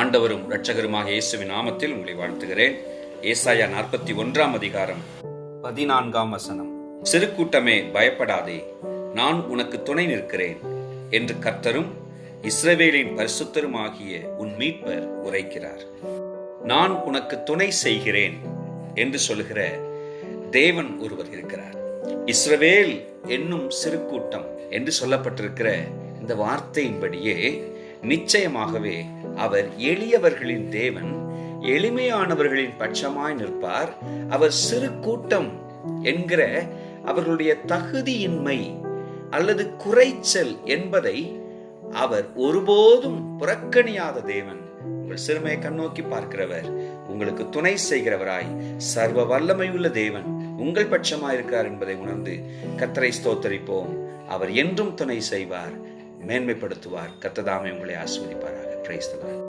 ஆண்டவரும் இரட்சகருமாக இயேசுவின் நாமத்தில் உங்களை வாழ்த்துகிறேன். ஏசாயா 41 அதிகாரம் 14 சிறு கூட்டமே பயப்படாதே, நான் உனக்கு துணை நிற்கிறேன் என்று கர்த்தரும் இஸ்ரவேலின் பரிசுத்தருமாகிய உன் மீட்பர் உரைக்கிறார். நான் உனக்கு துணை செய்கிறேன் என்று சொல்லுகிற தேவன் ஒருவர் இருக்கிறார். இஸ்ரவேல் என்னும் சிறு கூட்டம் என்று சொல்லப்பட்டிருக்கிற இந்த வார்த்தையின்படியே நிச்சயமாகவே அவர் எளியவர்களின் தேவன், எளிமையானவர்களின் பட்சமாய் நிற்பார். அவர் சிறு கூட்டம் என்கிற அவர்களுடைய தகுதியின்மை அல்லது குறைச்சல் என்பதை அவர் ஒருபோதும் புறக்கணியாத தேவன். உங்கள் சிறுமையை கண்ணோக்கி பார்க்கிறவர், உங்களுக்கு துணை செய்கிறவராய் சர்வ வல்லமையுள்ள தேவன் உங்கள் பட்சமாய் இருக்கிறார் என்பதை உணர்ந்து கர்த்தரை ஸ்தோத்தரிப்போம். அவர் என்றும் துணை செய்வார், மேன்மைப்படுத்துவார். கர்த்தர் தாமே உங்களை ஆசீர்வதிப்பாராக. Praise the Lord.